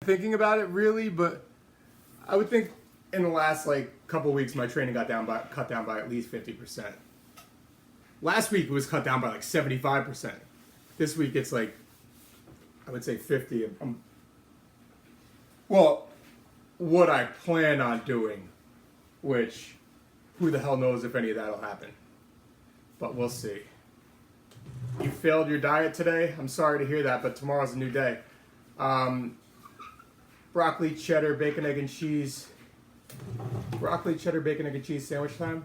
thinking about it really, but I would think in the last like couple weeks my training cut down by at least 50%. Last week it was cut down by like 75%. This week it's like, I would say 50. Well, what I plan on doing, which who the hell knows if any of that will happen. But we'll see. You failed your diet today? I'm sorry to hear that, but tomorrow's a new day. Broccoli, cheddar, bacon, egg, and cheese. Broccoli, cheddar, bacon, egg, and cheese sandwich time.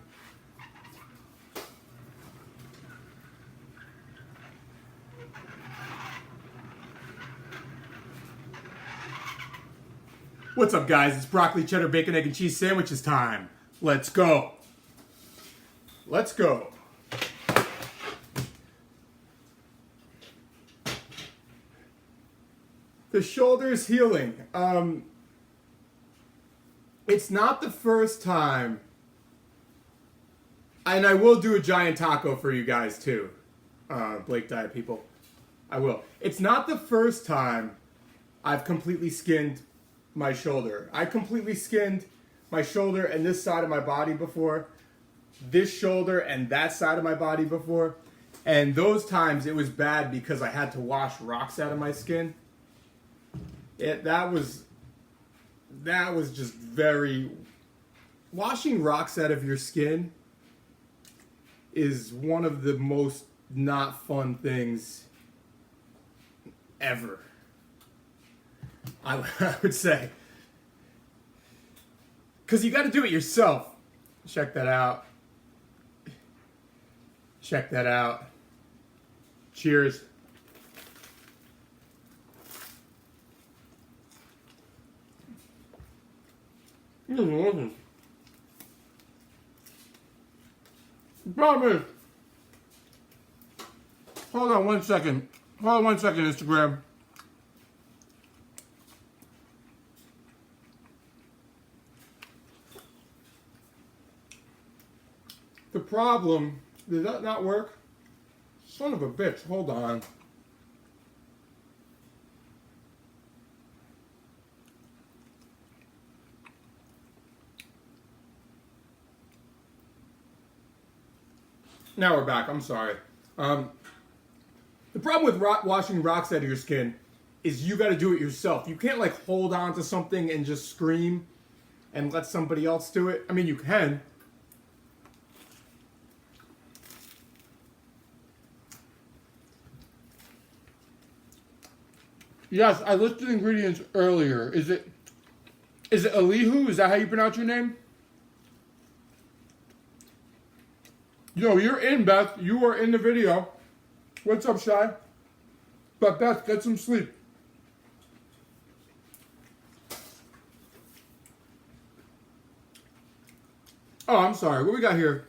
What's up, guys? It's broccoli, cheddar, bacon, egg, and cheese sandwiches time. Let's go. Let's go. The shoulder's healing. It's not the first time, and I will do a giant taco for you guys too, Blake Diet people. I will. It's not the first time I've completely skinned my shoulder. I completely skinned my shoulder and this side of my body before, this shoulder and that side of my body before, and those times it was bad because I had to wash rocks out of my skin. That was just very... Washing rocks out of your skin is one of the most not fun things ever. I would say. Because you got to do it yourself. Check that out. Check that out. Cheers. The problem is, hold on one second, Instagram. The problem, did that not work? Son of a bitch, hold on. Now we're back. I'm sorry. The problem with washing rocks out of your skin is you got to do it yourself. You can't like hold on to something and just scream and let somebody else do it. I mean, you can. Yes, I listed ingredients earlier. Is it Elihu? Is that how you pronounce your name? Yo, you're in, Beth. You are in the video. What's up, Shy? But Beth, get some sleep. Oh, I'm sorry. What we got here?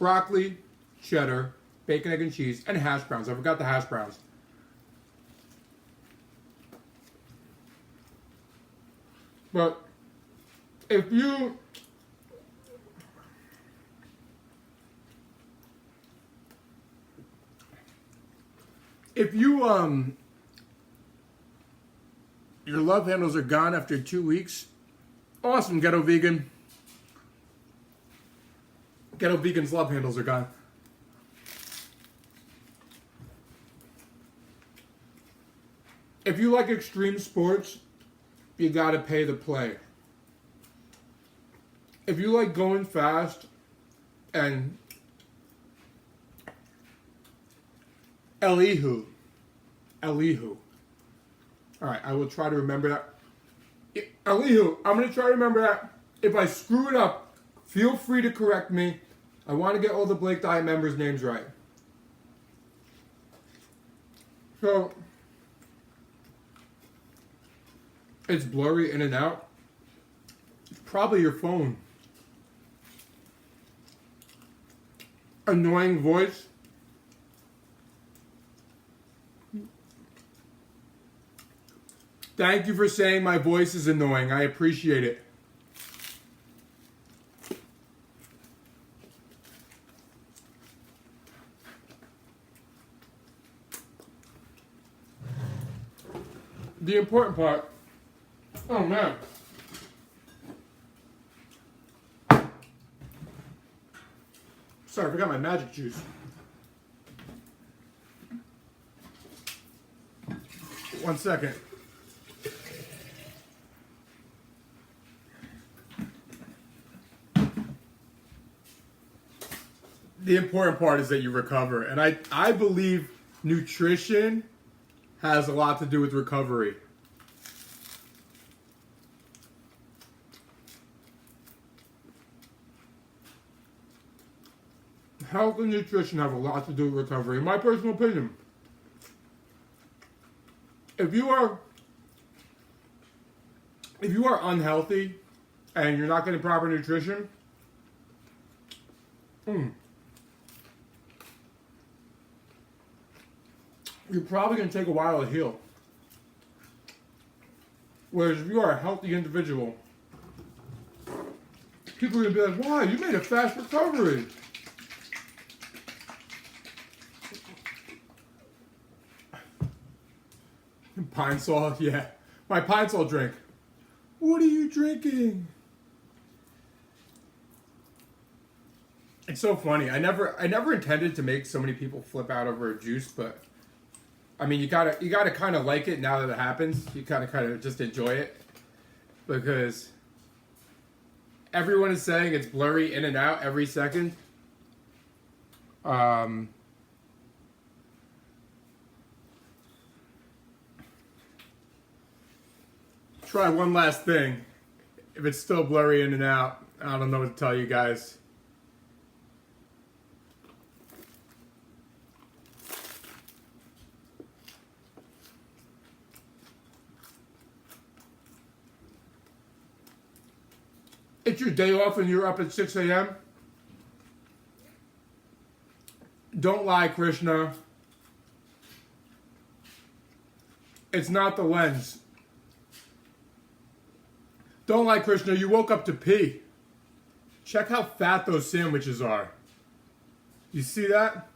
Broccoli, cheddar, bacon, egg, and cheese, and hash browns. I forgot the hash browns. But if you... your love handles are gone after 2 weeks, awesome, Ghetto Vegan. Ghetto Vegan's love handles are gone. If you like extreme sports, you gotta pay to play. If you like going fast and Elihu. Alright, I will try to remember that. Elihu, I'm going to try to remember that. If I screw it up, feel free to correct me. I want to get all the Blake Diet members' names right. So, it's blurry in and out. It's probably your phone. Annoying voice. Thank you for saying my voice is annoying. I appreciate it. The important part Oh man. Sorry, I forgot my magic juice. One second. The important part is that you recover. And I believe nutrition has a lot to do with recovery. Health and nutrition have a lot to do with recovery, in my personal opinion. If you are unhealthy and you're not getting proper nutrition, you're probably going to take a while to heal. Whereas if you are a healthy individual, people are going to be like, wow, you made a fast recovery. Pine Sol, yeah. My Pine Sol drink. What are you drinking? It's so funny. I never intended to make so many people flip out over a juice, but I mean, you gotta kind of like it now that it happens. You kind of just enjoy it because everyone is saying it's blurry in and out every second. Try one last thing. If it's still blurry in and out, I don't know what to tell you guys. It's your day off and you're up at 6 a.m. Don't lie, Krishna. It's not the lens. Don't lie, Krishna. You woke up to pee. Check how fat those sandwiches are. You see that?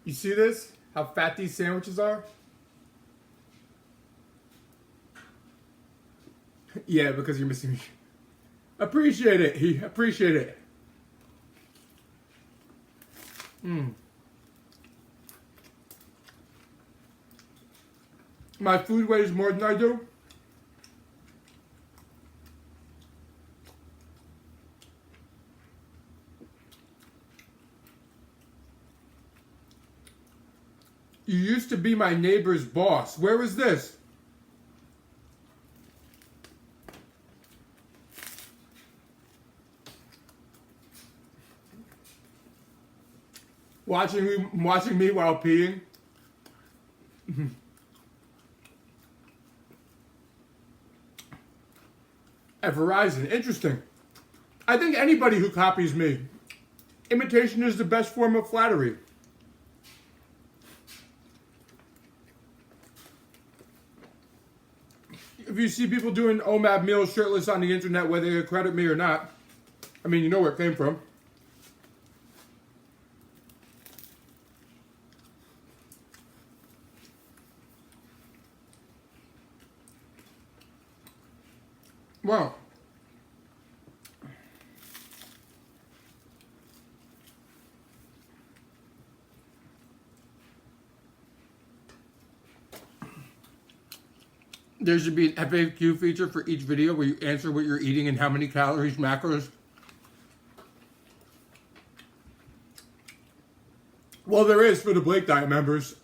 You see this? How fat these sandwiches are? Yeah, because you're missing me. Appreciate it. Appreciate it. My food weighs more than I do. You used to be my neighbor's boss. Where was this? Watching me while peeing. At Verizon, interesting. I think anybody who copies me, imitation is the best form of flattery. If you see people doing OMAD meals shirtless on the internet, whether they credit me or not, I mean, you know where it came from. Wow. There should be an FAQ feature for each video where you answer what you're eating and how many calories, macros. Well, there is for the Blake Diet members.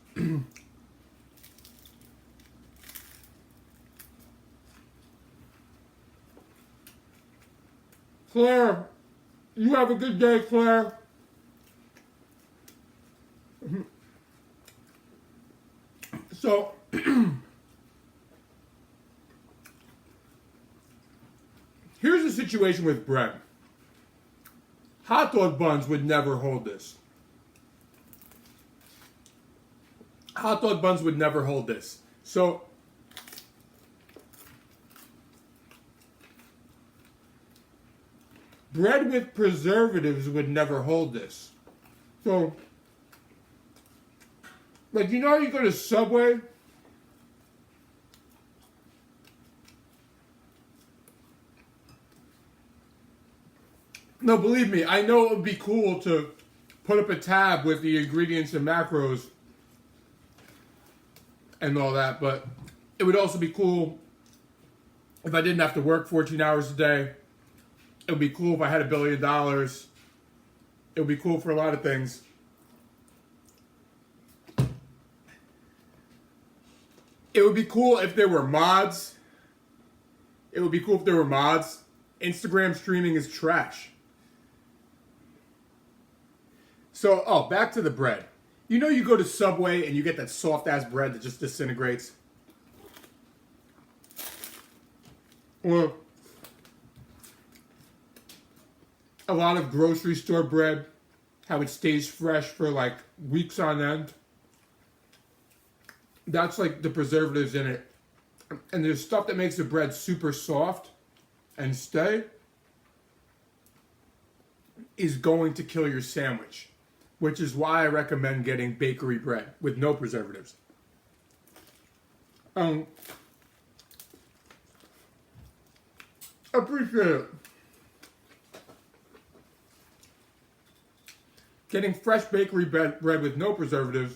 Claire, you have a good day, Claire. So, here's the situation with bread. Hot dog buns would never hold this. Hot dog buns would never hold this. So, bread with preservatives would never hold this. So, like, you know how you go to Subway No, believe me, I know it would be cool to put up a tab with the ingredients and macros and all that, but it would also be cool if I didn't have to work 14 hours a day. It would be cool if I had $1 billion. It would be cool for a lot of things. It would be cool if there were mods. Instagram streaming is trash. So, back to the bread. You know you go to Subway and you get that soft-ass bread that just disintegrates? Or a lot of grocery store bread, how it stays fresh for like weeks on end. That's like the preservatives in it. And there's stuff that makes the bread super soft and stay is going to kill your sandwich, which is why I recommend getting bakery bread with no preservatives. Appreciate it. Getting fresh bakery bread with no preservatives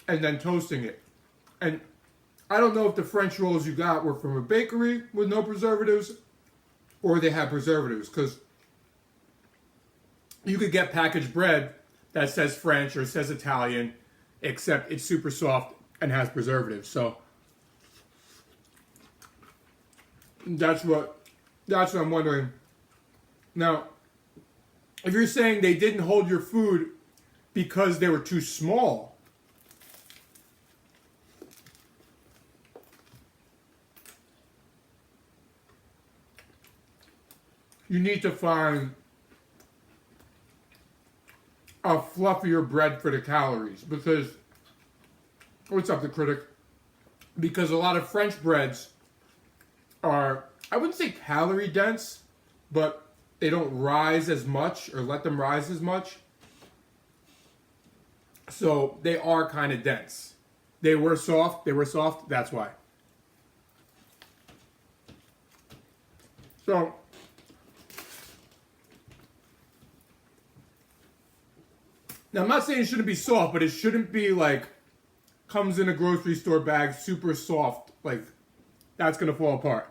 and then toasting it. And I don't know if the French rolls you got were from a bakery with no preservatives or they have preservatives, because you could get packaged bread that says French or says Italian, except it's super soft and has preservatives. So that's what I'm wondering. Now, if you're saying they didn't hold your food because they were too small, you need to find a fluffier bread for the calories, because, what's up, the critic? Because a lot of French breads are, I wouldn't say calorie dense, but they don't rise as much or let them rise as much. So they are kind of dense. They were soft, that's why. So, now I'm not saying it shouldn't be soft, but it shouldn't be like, comes in a grocery store bag, super soft, like, that's gonna fall apart.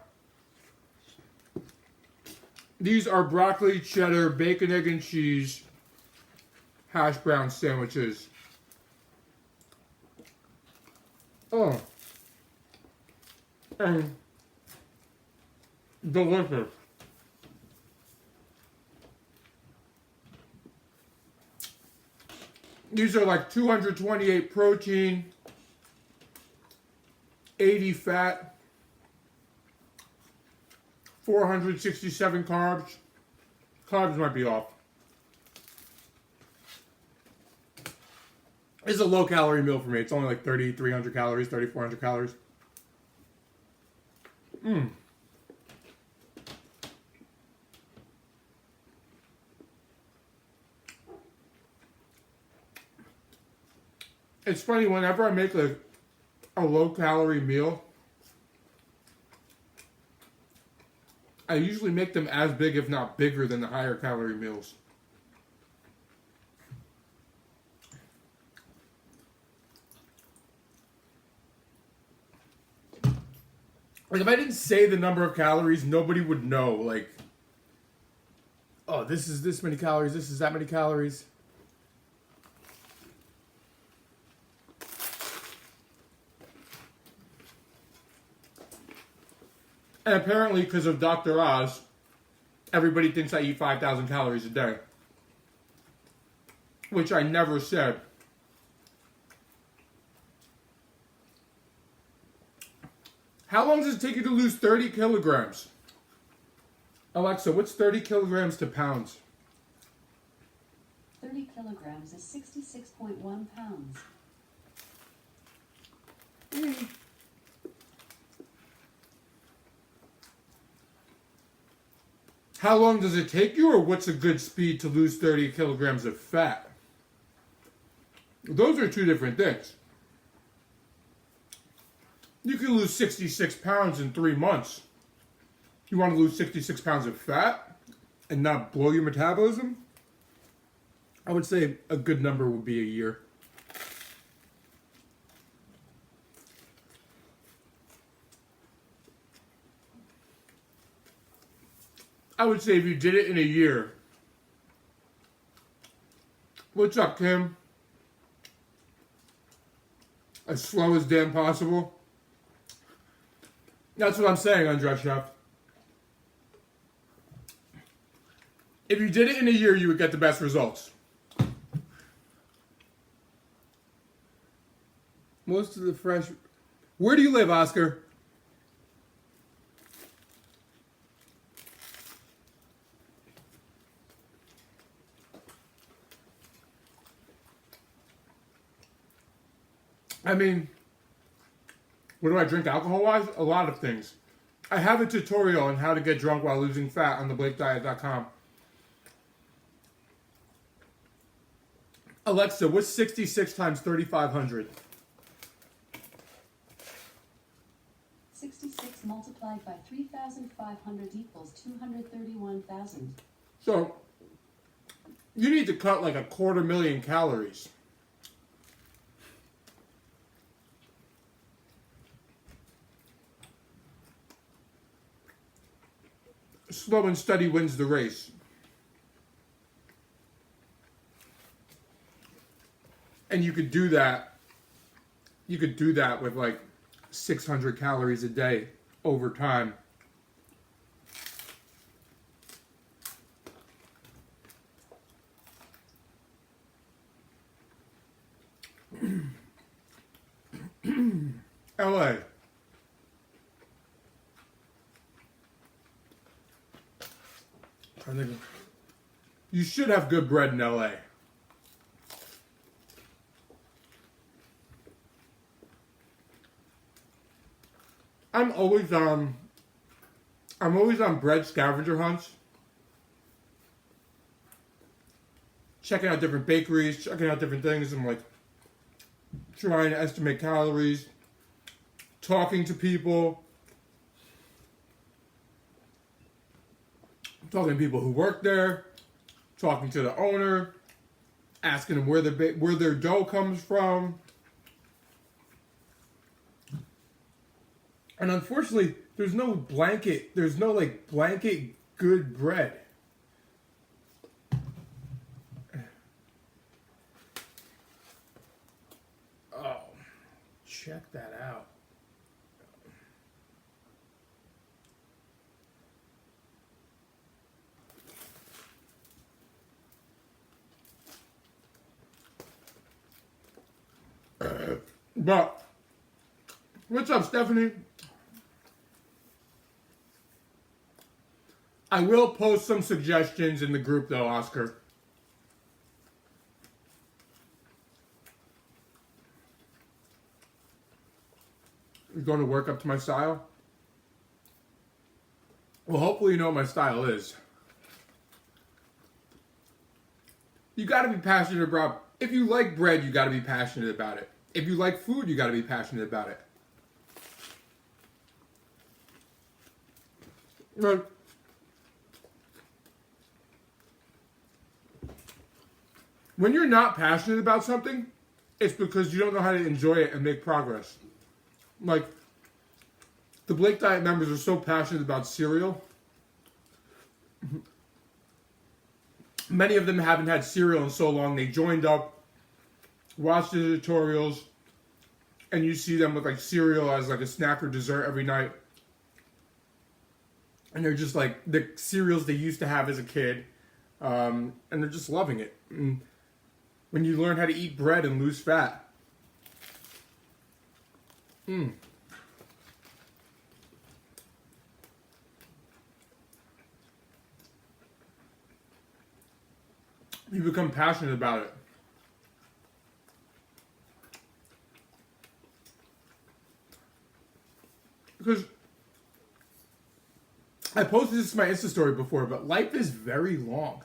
These are broccoli, cheddar, bacon, egg, and cheese hash brown sandwiches. Oh. And delicious. These are like 228 protein, 80 fat, 467 carbs. Carbs might be off. It's a low calorie meal for me. It's only like 3,300 calories, 3,400 calories. It's funny, whenever I make a low calorie meal, I usually make them as big, if not bigger, than the higher calorie meals. Like, if I didn't say the number of calories, nobody would know. Like, oh, this is this many calories, this is that many calories. And apparently, because of Dr. Oz, everybody thinks I eat 5,000 calories a day. Which I never said. How long does it take you to lose 30 kilograms? Alexa, what's 30 kilograms to pounds? 30 kilograms is 66.1 pounds. How long does it take you, or what's a good speed to lose 30 kilograms of fat? Those are two different things. You can lose 66 pounds in 3 months. You want to lose 66 pounds of fat and not blow your metabolism, I would say a good number would be a year. I would say if you did it in a year. What's up, Kim? As slow as damn possible. That's what I'm saying, Andres Chef. If you did it in a year, you would get the best results. Most of the fresh... Where do you live, Oscar? I mean, what do I drink alcohol-wise? A lot of things. I have a tutorial on how to get drunk while losing fat on theblakeddiet.com. Alexa, what's 66 times 3,500? 66 multiplied by 3,500 equals 231,000. So, you need to cut like 250,000 calories. Slow and steady wins the race. And you could do that. You could do that with like 600 calories a day over time. LA. You should have good bread in LA. I'm always on bread scavenger hunts. Checking out different bakeries, checking out different things. I'm like trying to estimate calories, talking to people. Talking to people who work there, talking to the owner, asking them where their dough comes from. And unfortunately, there's no blanket good bread. Oh, check that out. But, what's up, Stephanie? I will post some suggestions in the group, though, Oscar. You're going to work up to my style? Well, hopefully you know what my style is. You got to be passionate about... If you like bread, you got to be passionate about it. If you like food, you got to be passionate about it. Right. When you're not passionate about something, it's because you don't know how to enjoy it and make progress. Like, the Blake Diet members are so passionate about cereal. Many of them haven't had cereal in so long. They joined up, watched the tutorials, and you see them with like cereal as like a snack or dessert every night. And they're just like the cereals they used to have as a kid. And they're just loving it. And when you learn how to eat bread and lose fat. You become passionate about it. Because I posted this in my Insta story before, but life is very long.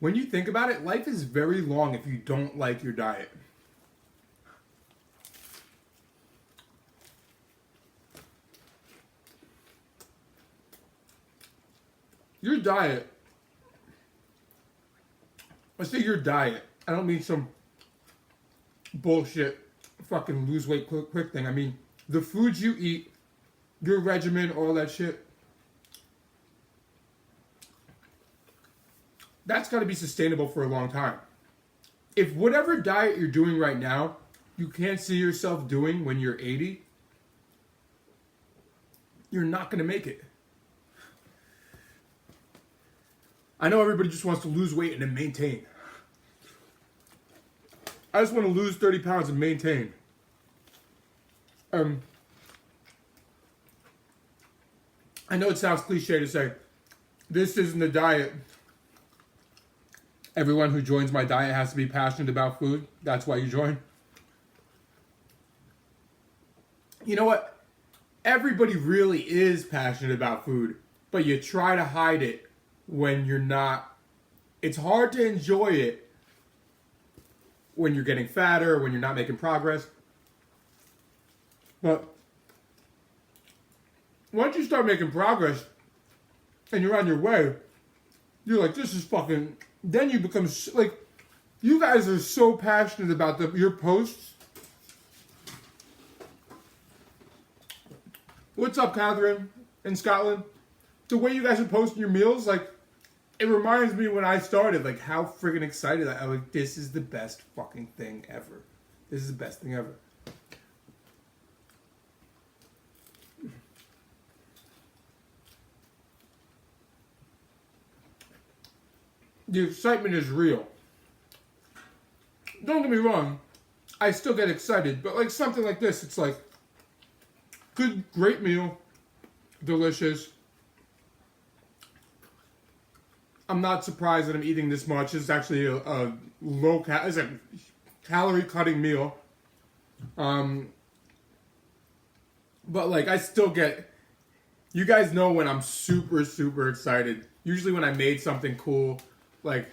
When you think about it, life is very long if you don't like your diet. your diet, let's say your diet, I don't mean some bullshit fucking lose weight quick thing. I mean, the foods you eat, your regimen, all that shit, that's got to be sustainable for a long time. If whatever diet you're doing right now, you can't see yourself doing when you're 80, you're not going to make it. I know everybody just wants to lose weight and then maintain. I just want to lose 30 pounds and maintain. I know it sounds cliche to say, this isn't a diet. Everyone who joins my diet has to be passionate about food. That's why you join. You know what? Everybody really is passionate about food, but you try to hide it when you're not. It's hard to enjoy it when you're getting fatter, when you're not making progress. But once you start making progress and you're on your way, you're like, this is fucking... Then you become... Like, you guys are so passionate about your posts. What's up, Catherine, in Scotland? The way you guys are posting your meals, like, it reminds me when I started, like, how friggin' excited I was. Like, this is the best fucking thing ever. This is the best thing ever. The excitement is real. Don't get me wrong, I still get excited, but like something like this, it's like, good, great meal, delicious. I'm not surprised that I'm eating this much. It's actually a it's a calorie cutting meal. But like I still get, you guys know when I'm super, super excited. Usually when I made something cool, like,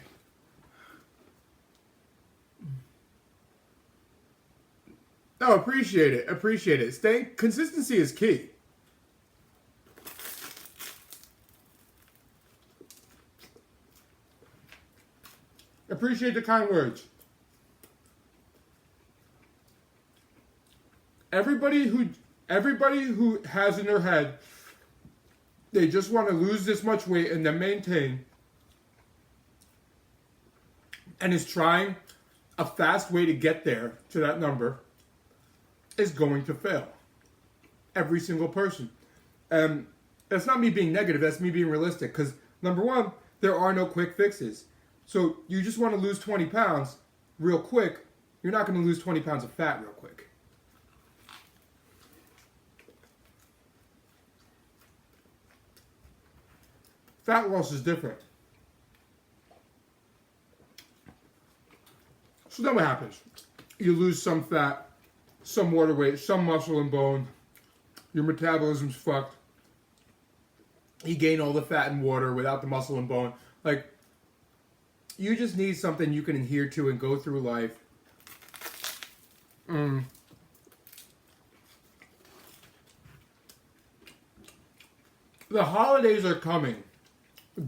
no, appreciate it. Appreciate it. Consistency is key. Appreciate the kind words. Everybody who has in their head, they just want to lose this much weight and then maintain, and is trying a fast way to get there to that number, is going to fail. Every single person. And that's not me being negative, that's me being realistic. Because, number one, there are no quick fixes. So you just want to lose 20 pounds real quick, you're not going to lose 20 pounds of fat real quick. Fat loss is different. So then what happens? You lose some fat, some water weight, some muscle and bone. Your metabolism's fucked. You gain all the fat and water without the muscle and bone. Like, you just need something you can adhere to and go through life. The holidays are coming.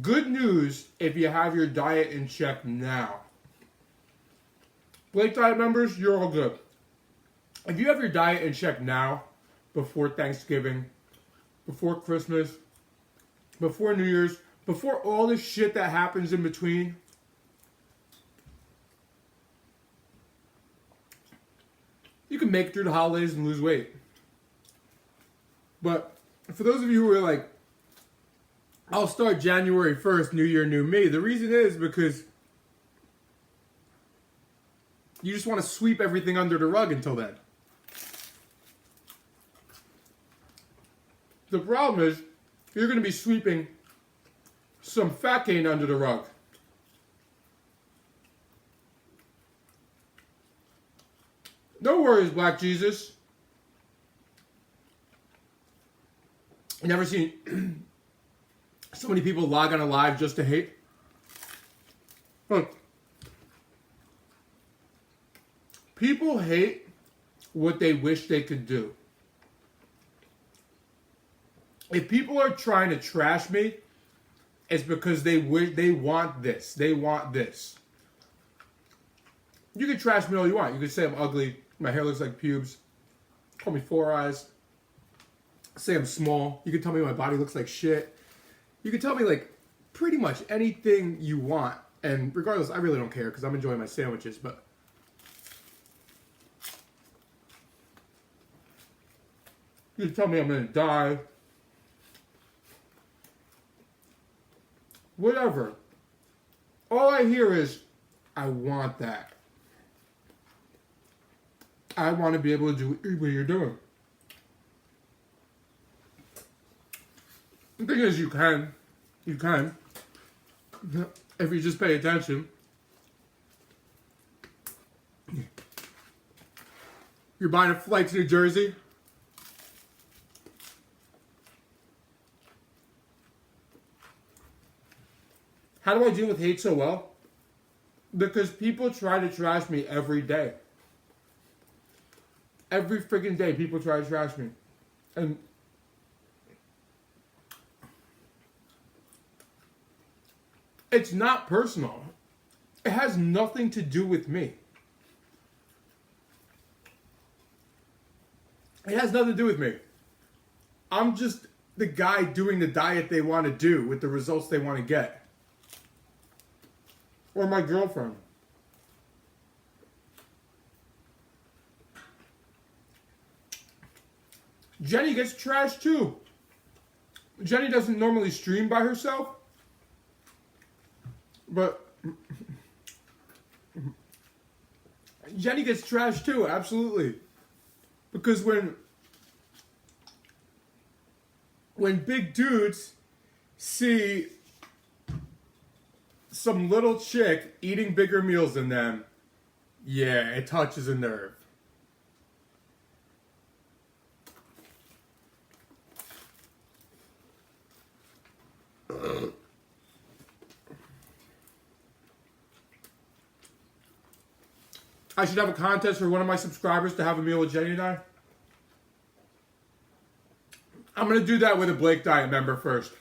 Good news if you have your diet in check now. Blake Diet members, you're all good. If you have your diet in check now, before Thanksgiving, before Christmas, before New Year's, before all this shit that happens in between, you can make it through the holidays and lose weight. But for those of you who are like, I'll start January 1st, New Year, New Me, the reason is because you just want to sweep everything under the rug until then. The problem is, you're going to be sweeping some fat gain under the rug. No worries, Black Jesus. You never seen so many people log on a live just to hate? Look. People hate what they wish they could do. If people are trying to trash me it's because they want this. They want this. You can trash me all you want. You can say I'm ugly. My hair looks like pubes. Call me four eyes. Say I'm small. You can tell me my body looks like shit. You can tell me like pretty much anything you want. And regardless, I really don't care because I'm enjoying my sandwiches. But you can tell me I'm going to die. Whatever. All I hear is, I want that. I want to be able to do what you're doing. The thing is, you can. You can. If you just pay attention. You're buying a flight to New Jersey. How do I deal with hate so well? Because people try to trash me every day. Every freaking day, people try to trash me. And it's not personal. It has nothing to do with me. It has nothing to do with me. I'm just the guy doing the diet they want to do with the results they want to get. Or my girlfriend. Jenny gets trashed too. Jenny doesn't normally stream by herself. But Jenny gets trashed too, absolutely. Because when big dudes see some little chick eating bigger meals than them, yeah, it touches a nerve. I should have a contest for one of my subscribers to have a meal with Jenny and I. I'm going to do that with a Blake Diet member first.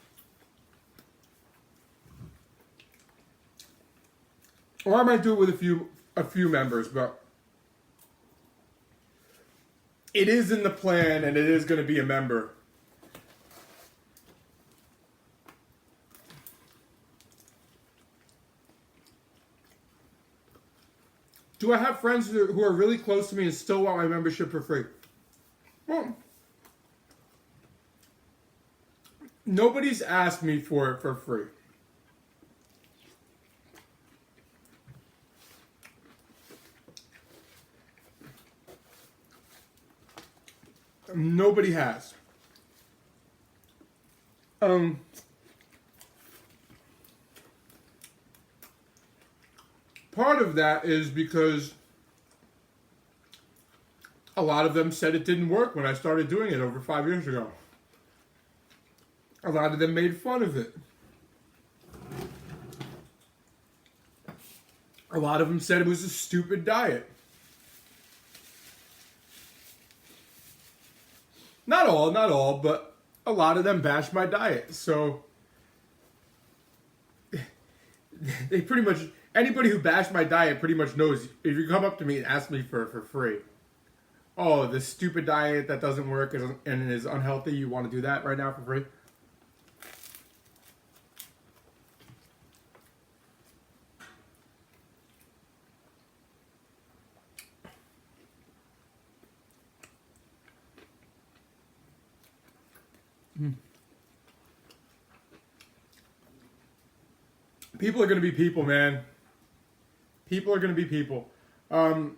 Or I might do it with a few members, but it is in the plan and it is going to be a member. Do I have friends who are really close to me and still want my membership for free? Well, nobody's asked me for it for free. Nobody has. Part of that is because a lot of them said it didn't work when I started doing it over 5 years ago. A lot of them made fun of it. A lot of them said it was a stupid diet. Not all, but a lot of them bashed my diet. So they pretty much, anybody who bashed my diet pretty much knows if you come up to me and ask me for free, oh, this stupid diet that doesn't work and is unhealthy, you want to do that right now for free? People are going to be people, man. People are going to be people. I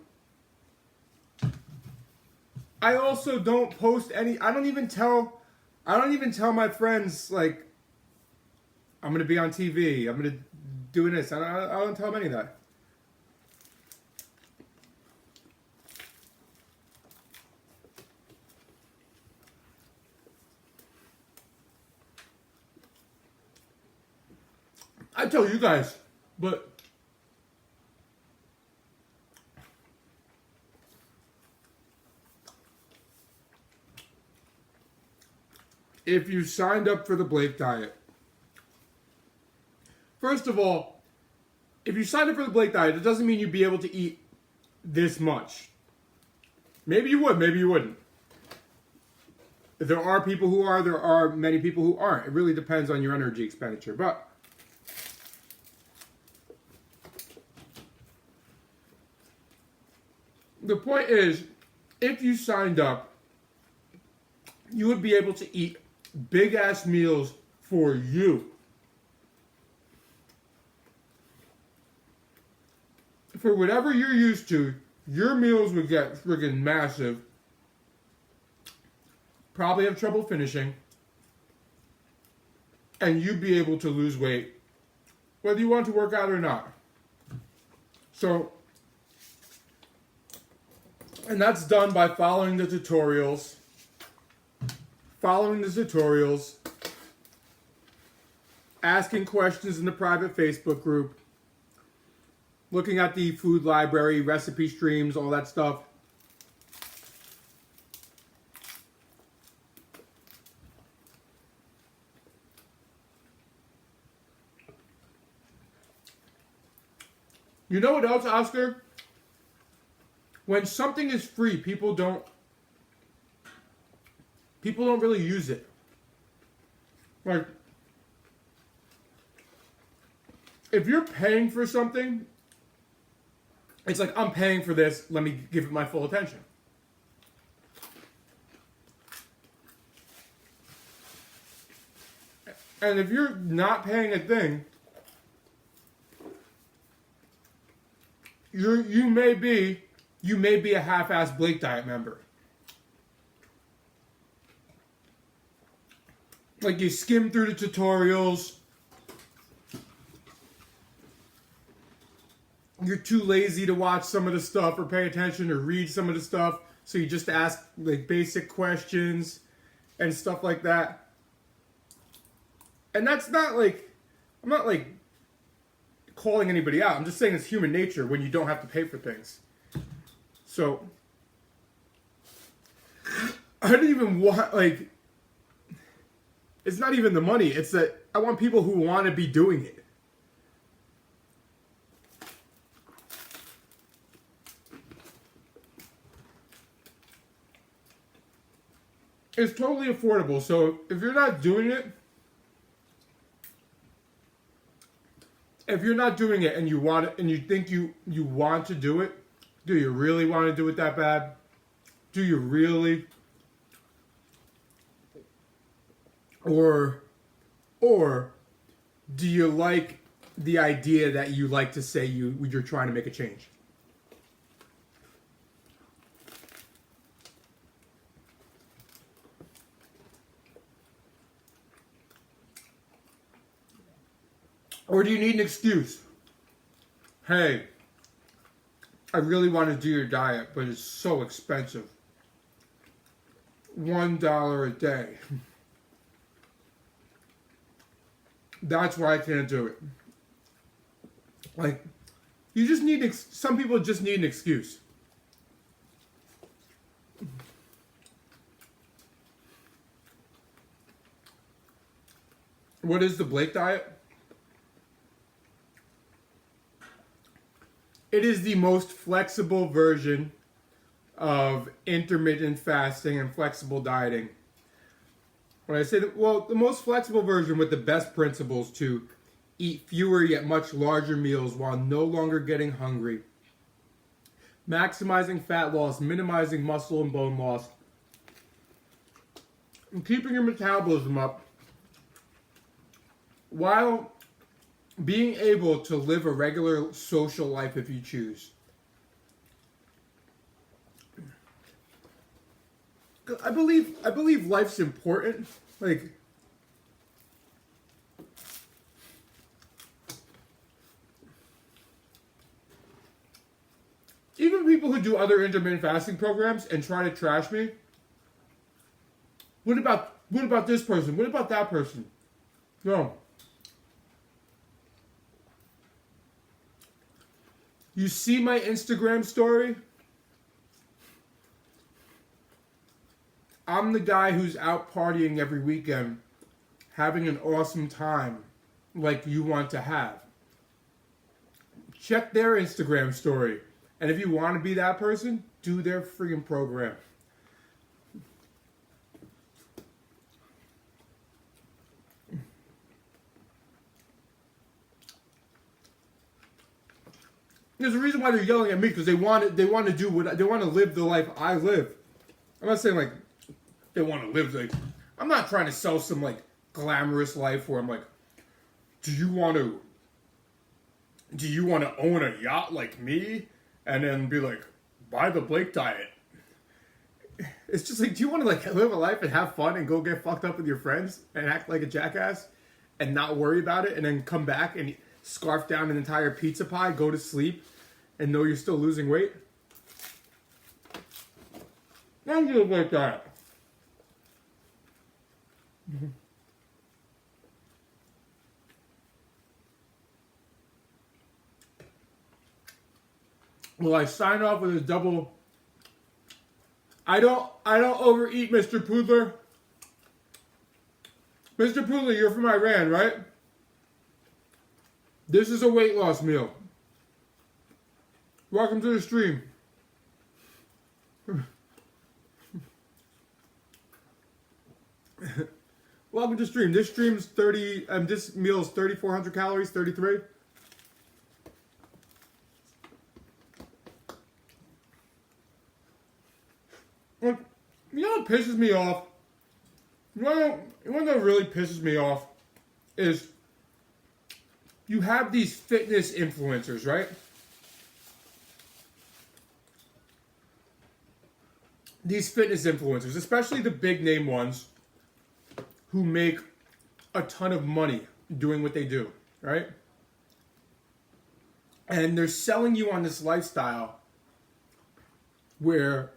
also don't post any. I don't even tell my friends, like, I'm going to be on TV. I'm going to do this. I don't tell them any of that. I tell you guys, but if you signed up for the Blake Diet, first of all, if you sign up for the Blake diet, it doesn't mean you'd be able to eat this much. Maybe you would, maybe you wouldn't. There are people who are, there are many people who aren't. It really depends on your energy expenditure. But the point is, if you signed up, you would be able to eat big-ass meals for you. For whatever you're used to, your meals would get friggin' massive. Probably have trouble finishing. And you'd be able to lose weight, whether you want to work out or not. So, and that's done by following the tutorials. Asking questions in the private Facebook group, looking at the food library, recipe streams, all that stuff. You know what else, Oscar? When something is free, people don't really use it. Like, if you're paying for something, it's like, I'm paying for this, let me give it my full attention. And if you're not paying a thing, you may be a half-assed Blake diet member. Like, you skim through the tutorials. You're too lazy to watch some of the stuff or pay attention or read some of the stuff, so you just ask like basic questions and stuff like that. And that's not like, I'm not like calling anybody out. I'm just saying it's human nature when you don't have to pay for things. So I don't even want, like, it's not even the money. It's that I want people who want to be doing it. It's totally affordable. So if you're not doing it, and you want it and you think you want to do it, do you really want to do it that bad? Do you really? Or do you like the idea that you like to say you're trying to make a change? Or do you need an excuse? Hey, I really want to do your diet, but it's so expensive. $1 a day. That's why I can't do it. Like, you just need, some people just need an excuse. What is the Blake diet? It is the most flexible version of intermittent fasting and flexible dieting. When I say that, well, the most flexible version with the best principles to eat fewer yet much larger meals while no longer getting hungry, maximizing fat loss, minimizing muscle and bone loss, and keeping your metabolism up while being able to live a regular social life if you choose. I believe life's important. Like, even people who do other intermittent fasting programs and try to trash me. What about this person? What about that person? No. You see my Instagram story? I'm the guy who's out partying every weekend, having an awesome time, like you want to have. Check their Instagram story. And if you want to be that person, do their freaking program. There's a reason why they're yelling at me, because they want to do what they want to live the life I live. I'm not saying like they want to live like, I'm not trying to sell some like glamorous life where I'm like, do you want to own a yacht like me and then be like, buy the Blake diet? It's just like, do you want to like live a life and have fun and go get fucked up with your friends and act like a jackass and not worry about it, and then come back and scarf down an entire pizza pie, go to sleep, and know you're still losing weight? I do it like that. Well, I sign off with a double. I don't overeat, Mr. Poodler. Mr. Poodler, you're from Iran, right? This is a weight loss meal. Welcome to the stream. Welcome to the stream. This stream's 30. This meal is 3,400 calories. 33. Like, you know what pisses me off? You know what really pisses me off is you have these fitness influencers, right? These fitness influencers, especially the big name ones who make a ton of money doing what they do, right? And they're selling you on this lifestyle where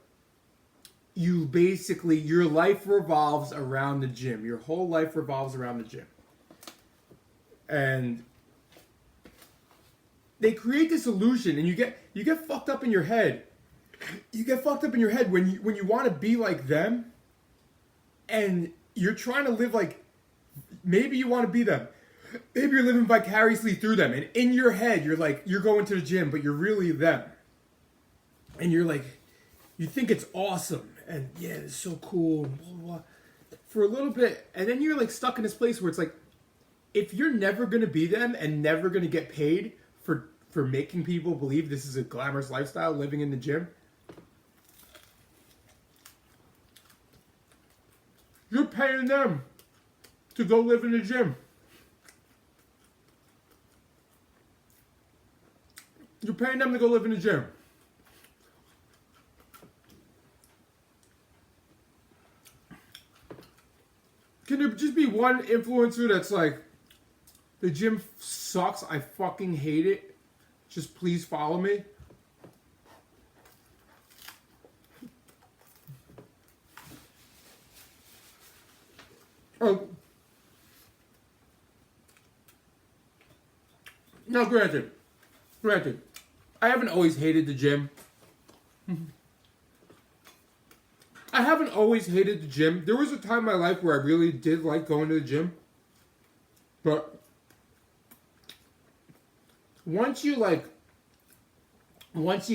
you basically, your life revolves around the gym. Your whole life revolves around the gym. And they create this illusion, and you get fucked up in your head. You get fucked up in your head when you want to be like them, and you're trying to live like, maybe you want to be them. Maybe you're living vicariously through them, and in your head you're like, you're going to the gym, but you're really them. And you're like, you think it's awesome, and yeah, it's so cool, and blah, blah, blah, for a little bit, and then you're like stuck in this place where it's like, if you're never going to be them and never going to get paid for making people believe this is a glamorous lifestyle, living in the gym, you're paying them to go live in the gym. You're paying them to go live in the gym. Can there just be one influencer that's like, the gym sucks, I fucking hate it, just please follow me? Oh. Now, granted, I haven't always hated the gym. I haven't always hated the gym. There was a time in my life where I really did like going to the gym. But once you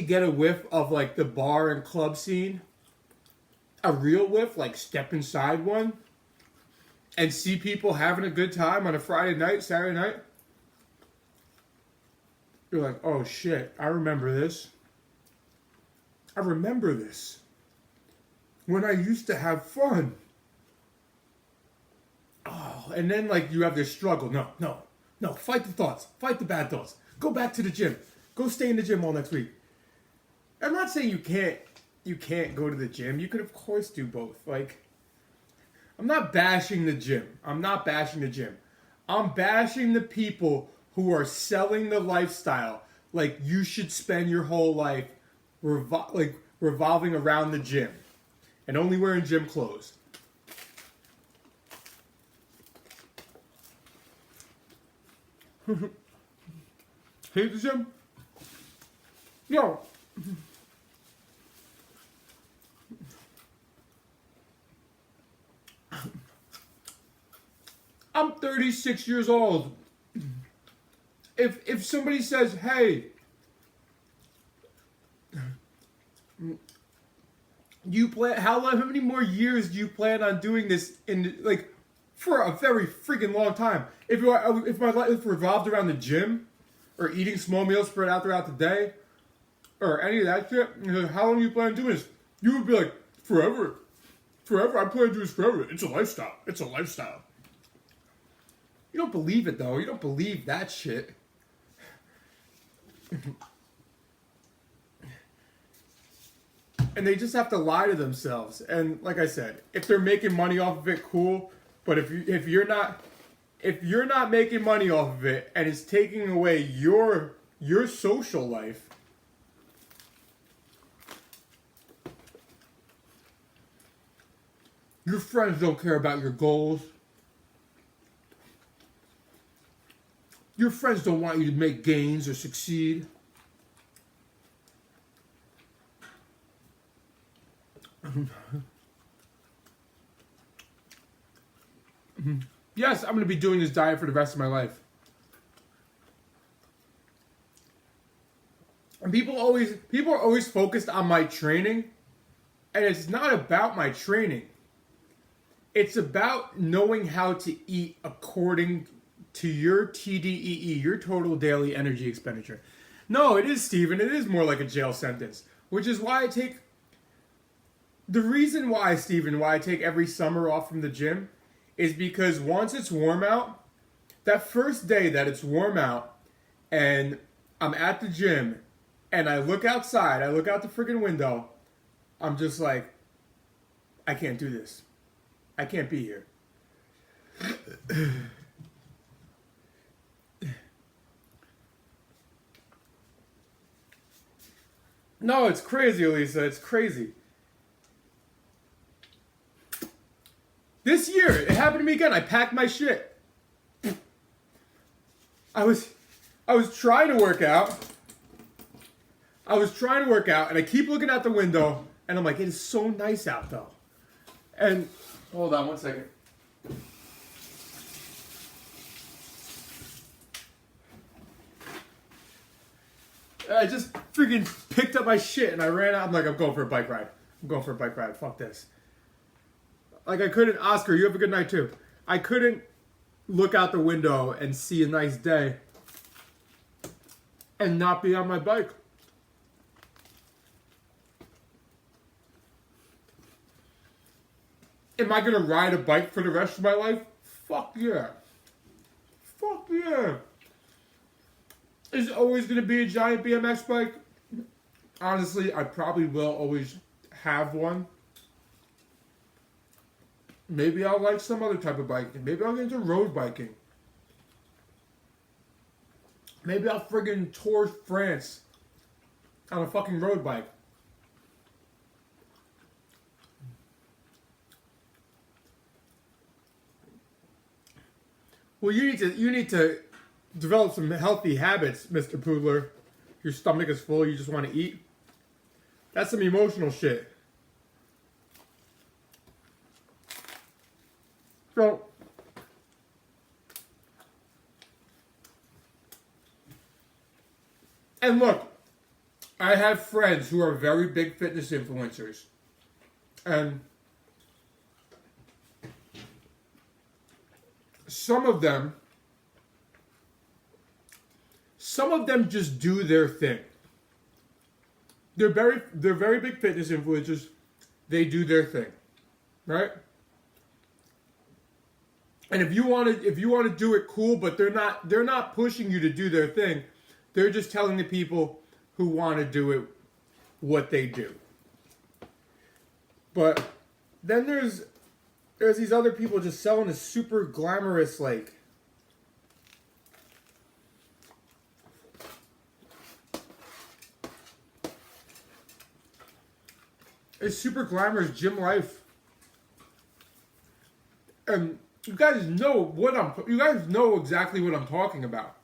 get a whiff of like the bar and club scene, a real whiff, like step inside one, and see people having a good time on a Friday night, Saturday night, you're like, oh shit, I remember this. I remember this. When I used to have fun. Oh, and then like you have this struggle. No, fight the thoughts. Fight the bad thoughts. Go back to the gym. Go stay in the gym all next week. I'm not saying you can't go to the gym. You could of course do both. Like, I'm not bashing the gym. I'm bashing the people who are selling the lifestyle like you should spend your whole life revolving around the gym and only wearing gym clothes. Hate the gym? Yo. I'm 36 years old. if somebody says, hey, how many more years do you plan on doing this in, like, for a very freaking long time? If my life revolved around the gym or eating small meals spread out throughout the day or any of that shit, how long do you plan on doing this? You would be like, forever. Forever. I plan to do this forever. It's a lifestyle. It's a lifestyle. You don't believe it, though. You don't believe that shit. And they just have to lie to themselves. And like I said, if they're making money off of it, cool. But if you're not making money off of it and it's taking away your social life, your friends don't care about your goals. Your friends don't want you to make gains or succeed. Yes, I'm going to be doing this diet for the rest of my life. And people are always focused on my training, and it's not about my training. It's about knowing how to eat according to your TDEE, your total daily energy expenditure. No, it is, Steven. It is more like a jail sentence, which is why the reason why, Steven, why I take every summer off from the gym is because once it's warm out, that first day that it's warm out and I'm at the gym and I look outside, I look out the freaking window, I'm just like, I can't do this. I can't be here. No, it's crazy, Elisa. It's crazy. This year, it happened to me again. I packed my shit. I was trying to work out. And I keep looking out the window, and I'm like, it is so nice out, though. And hold on one second. I just freaking picked up my shit and I ran out. I'm like, I'm going for a bike ride. Fuck this. Like, I couldn't, Oscar, you have a good night too. I couldn't look out the window and see a nice day and not be on my bike. Am I going to ride a bike for the rest of my life? Fuck yeah. Fuck yeah. Is it always going to be a giant BMX bike? Honestly, I probably will always have one. Maybe I'll like some other type of biking. Maybe I'll get into road biking. Maybe I'll friggin' tour France on a fucking road bike. Well, you need to develop some healthy habits, Mr. Poodler. Your stomach is full, you just want to eat. That's some emotional shit. So, and look, I have friends who are very big fitness influencers. And some of them just do their thing. They're very big fitness influencers. They do their thing, right? And if you want to do it, cool. But they're not pushing you to do their thing. They're just telling the people who want to do it what they do. But then there's these other people just selling a super glamorous, like, a super glamorous gym life. And you guys know exactly what I'm talking about.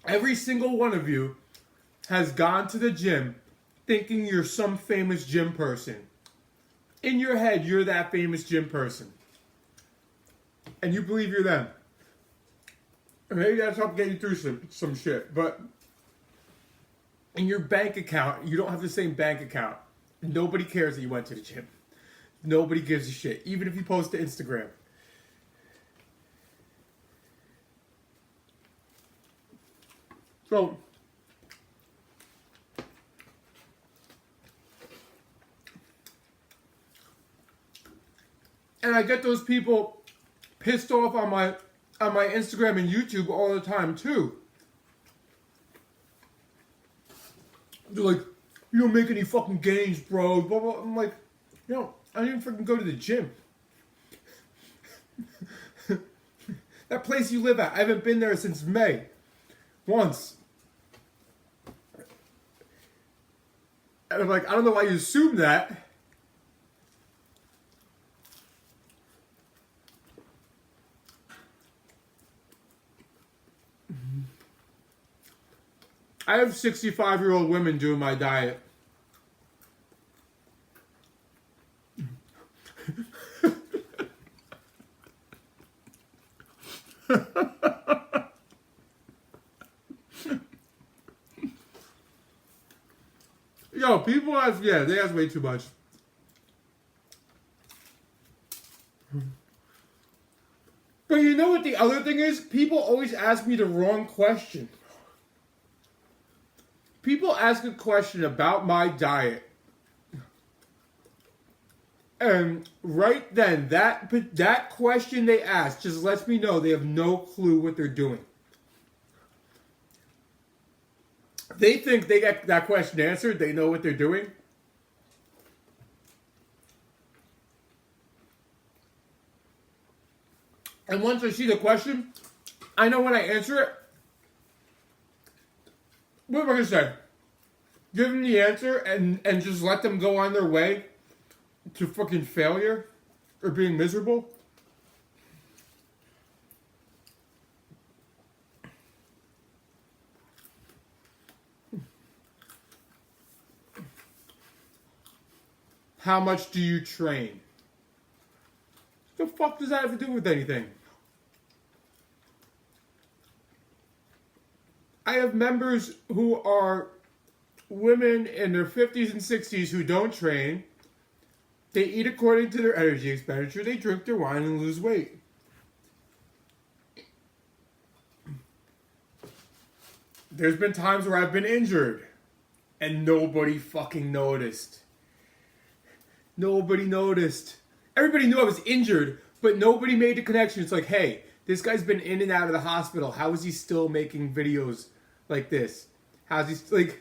Every single one of you has gone to the gym thinking you're some famous gym person. In your head, you're that famous gym person. And you believe you're them. maybe that's helped get you through some shit. But in your bank account, you don't have the same bank account. Nobody cares that you went to the gym. Nobody gives a shit, even if you post to Instagram. So, and I get those people pissed off on my Instagram and YouTube all the time too. They're like, you don't make any fucking gains, bro. Blah, blah. I'm like, I didn't even freaking go to the gym. That place you live at, I haven't been there since May. Once. And I'm like, I don't know why you assume that. I have 65-year-old women doing my diet. Yo, people ask, they ask way too much. But you know what the other thing is? People always ask me the wrong question. People ask a question about my diet. And right then, that question they ask just lets me know they have no clue what they're doing. They think they get that question answered, they know what they're doing. And once I see the question, I know when I answer it, what am I going to say? Give them the answer and just let them go on their way to fucking failure or being miserable? How much do you train? The fuck does that have to do with anything? I have members who are women in their 50s and 60s who don't train. They eat according to their energy expenditure. They drink their wine and lose weight. There's been times where I've been injured and nobody fucking noticed. Nobody noticed. Everybody knew I was injured, but nobody made the connection. It's like, hey, this guy's been in and out of the hospital. How is he still making videos like this? How's he, like...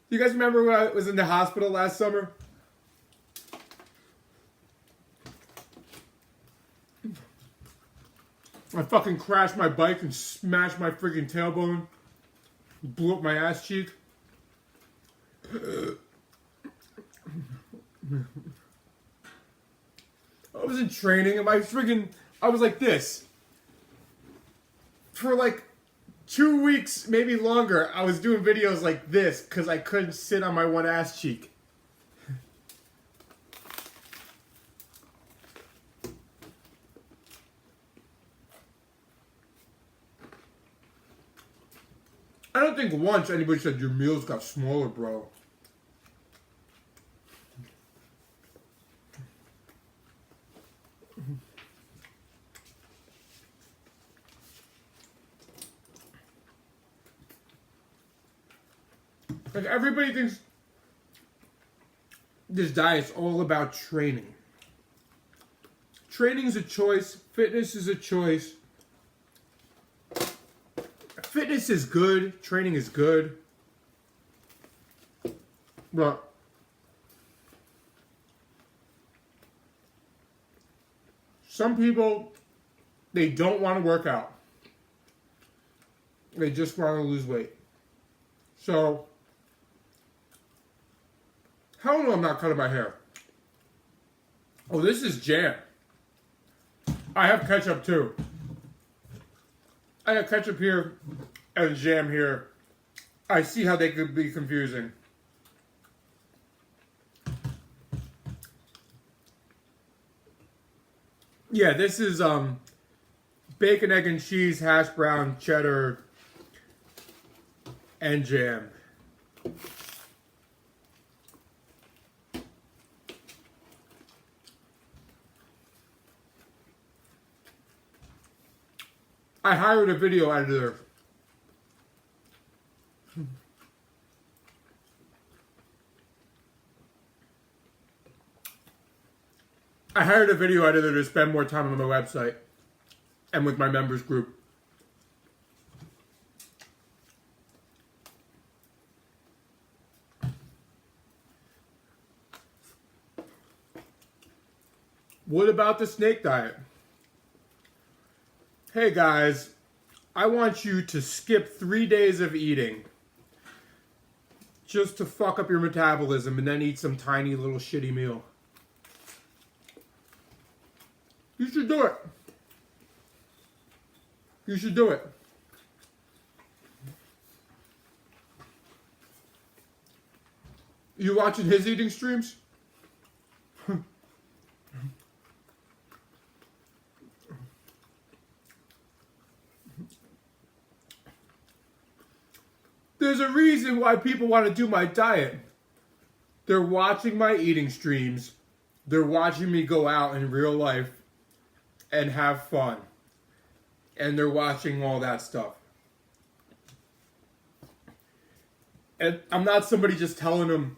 You guys remember when I was in the hospital last summer? I fucking crashed my bike and smashed my freaking tailbone. Blew up my ass cheek. I was in training and I was like this. For like 2 weeks, maybe longer, I was doing videos like this because I couldn't sit on my one ass cheek. I don't think once anybody said your meals got smaller, bro. Like, everybody thinks this diet's all about training. Training is a choice. Fitness is a choice. Fitness is good. Training is good. But some people, they don't want to work out. They just want to lose weight. So, how do I know I'm not cutting my hair? Oh, this is jam. I have ketchup too. I have ketchup here and jam here. I see how they could be confusing. Yeah, this is bacon, egg, and cheese, hash brown, cheddar, and jam. I hired a video editor. I hired a video editor to spend more time on my website and with my members group. What about the snake diet? Hey guys, I want you to skip 3 days of eating just to fuck up your metabolism and then eat some tiny little shitty meal. You should do it. You should do it. You watching his eating streams? There's a reason why people want to do my diet. They're watching my eating streams. They're watching me go out in real life and have fun. And they're watching all that stuff. And I'm not somebody just telling them,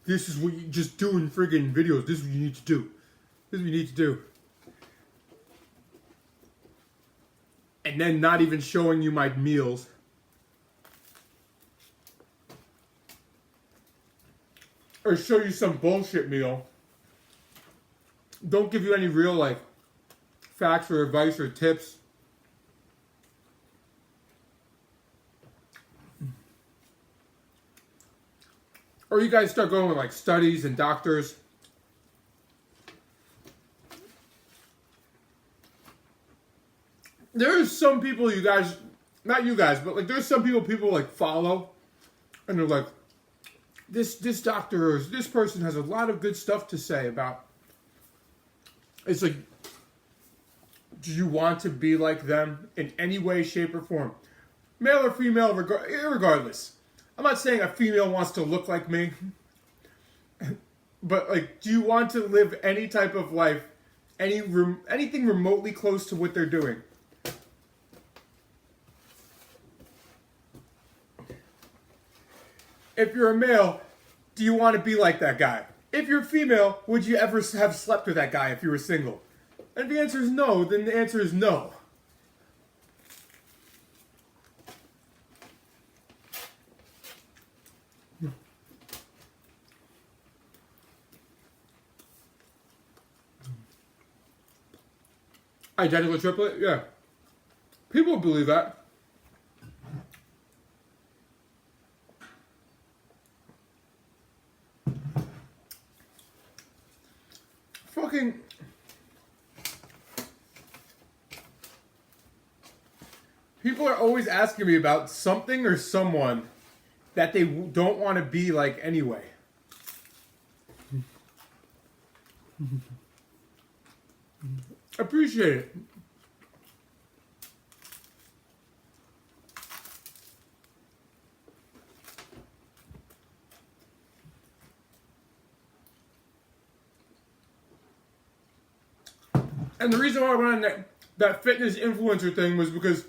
this is what you just doing friggin' videos. This is what you need to do. This is what you need to do. And then not even showing you my meals. Or show you some bullshit meal. Don't give you any real life facts or advice or tips. Or you guys start going with like studies and doctors. There's some people you guys, not you guys, but like there's some people like follow. And they're like, this doctor or this person has a lot of good stuff to say about. It's like, do you want to be like them in any way, shape, or form? Male or female, irregardless. I'm not saying a female wants to look like me. But like, do you want to live any type of life, anything remotely close to what they're doing? If you're a male, do you want to be like that guy? If you're female, would you ever have slept with that guy if you were single? And if the answer is no, then the answer is no. Identical triplet? Yeah. People believe that. Fucking... People are always asking me about something or someone that they don't want to be like anyway. Appreciate it. And the reason why I went on that fitness influencer thing was because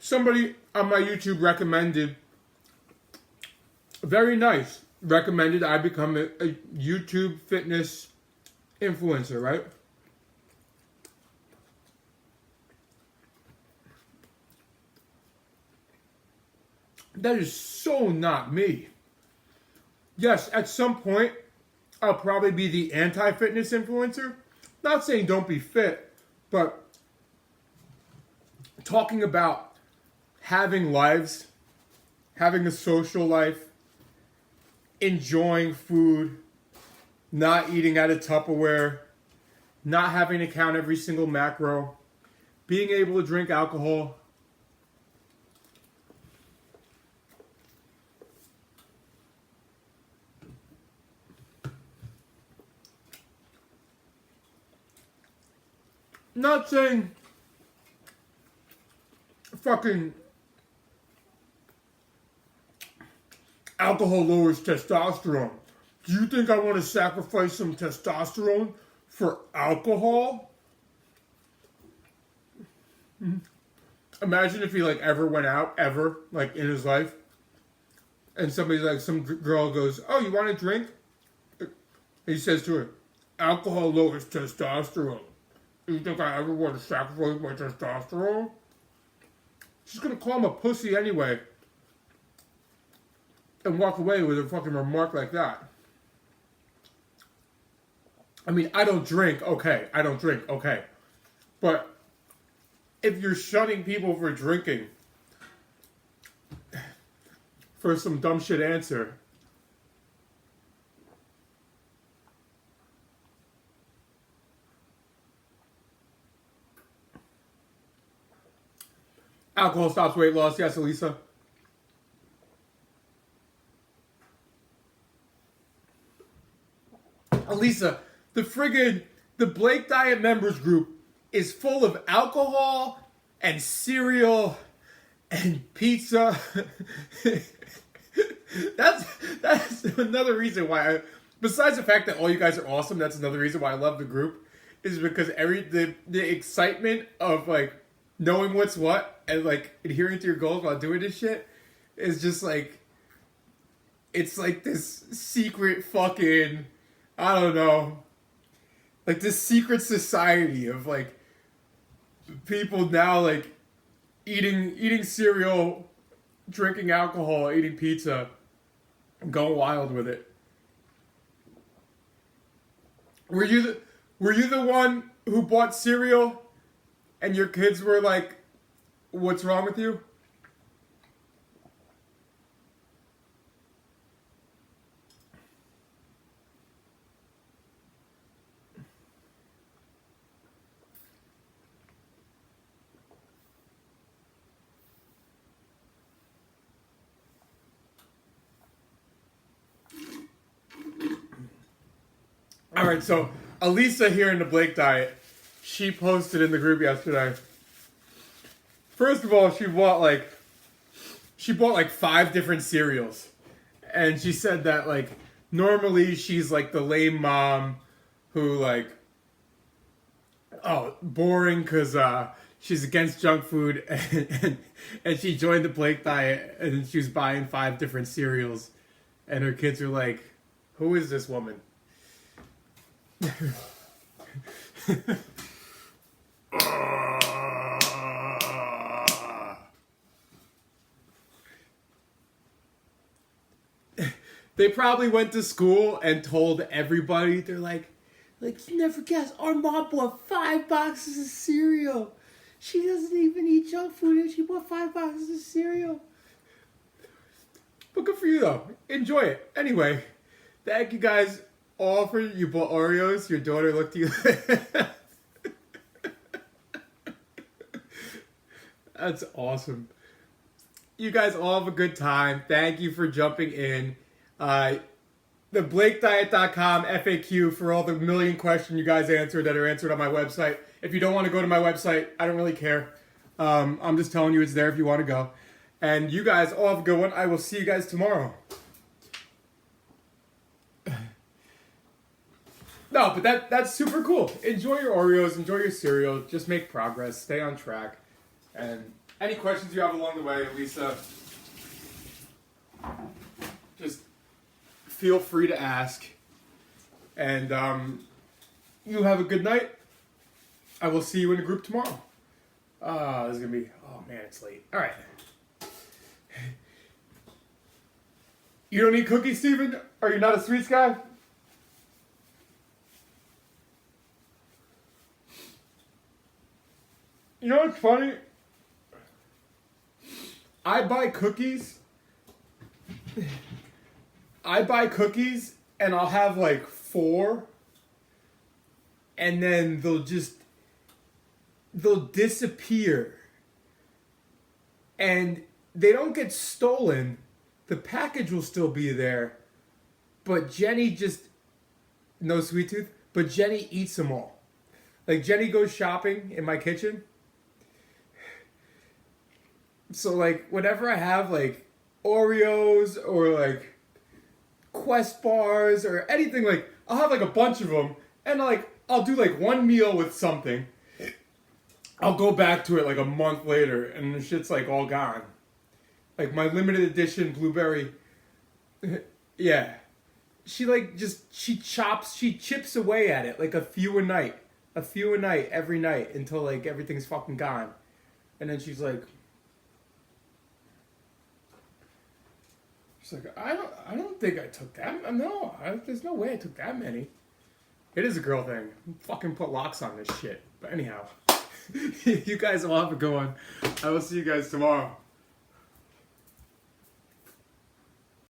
somebody on my YouTube recommended, very nice, recommended I become a YouTube fitness influencer, right? That is so not me. Yes, at some point, I'll probably be the anti-fitness influencer. Not saying don't be fit, but talking about having lives, having a social life, enjoying food, not eating out of Tupperware, not having to count every single macro, being able to drink alcohol. Not saying fucking alcohol lowers testosterone. Do you think I want to sacrifice some testosterone for alcohol? Imagine if he like ever went out ever like in his life, and somebody like some girl goes, "Oh, you want a drink?" He says to her, "Alcohol lowers testosterone. You think I ever want to sacrifice my testosterone?" She's gonna call him a pussy anyway, and walk away with a fucking remark like that. I mean, I don't drink, okay. But if you're shunning people for drinking for some dumb shit answer, alcohol stops weight loss. Yes, Elisa. Elisa, the Blake Diet members group is full of alcohol and cereal and pizza. that's another reason why besides the fact that all you guys are awesome, that's another reason why I love the group, is because the excitement of like knowing what's what and like adhering to your goals while doing this shit is just like, it's like this secret fucking, I don't know, like this secret society of like people now like eating cereal, drinking alcohol, eating pizza, going wild with it. Were you the one who bought cereal and your kids were like, "What's wrong with you?" All right, so Elisa here in the Blake Diet, she posted in the group yesterday. First of all, she bought like 5 different cereals, and she said that like normally she's like the lame mom who like, oh, boring because she's against junk food, and she joined the Blake Diet and she was buying 5 different cereals, and her kids are like, "Who is this woman?" They probably went to school and told everybody. They're like you never guess, our mom bought 5 boxes of cereal. She doesn't even eat junk food and she bought 5 boxes of cereal. But good for you though. Enjoy it. Anyway, thank you guys all for, you bought Oreos. Your daughter looked at you. That's awesome. You guys all have a good time. Thank you for jumping in. The BlakeDiet.com FAQ for all the million questions you guys answered that are answered on my website. If you don't want to go to my website, I don't really care. I'm just telling you it's there if you want to go. And you guys all have a good one. I will see you guys tomorrow. No, but that's super cool. Enjoy your Oreos, enjoy your cereal, just make progress, stay on track. And any questions you have along the way, Lisa, just feel free to ask. And you have a good night. I will see you in the group tomorrow. This is going to be, oh man, it's late. All right. You don't eat cookies, Steven? Are you not a sweets guy? You know what's funny? I buy cookies and I'll have like 4 and then they'll disappear and they don't get stolen. The package will still be there, but Jenny just, no sweet tooth, but Jenny eats them all. Like Jenny goes shopping in my kitchen So like whenever I have like Oreos or like Quest bars or anything, like I'll have like a bunch of them, and like I'll do like one meal with something. I'll go back to it like a month later, and the shit's like all gone. Like my limited edition blueberry. Yeah. She like she chips away at it like a few a night every night until like everything's fucking gone. And then she's like, I don't think I took that. No, there's no way I took that many. It is a girl thing. Fucking put locks on this shit. But anyhow, you guys will have a good one. I will see you guys tomorrow.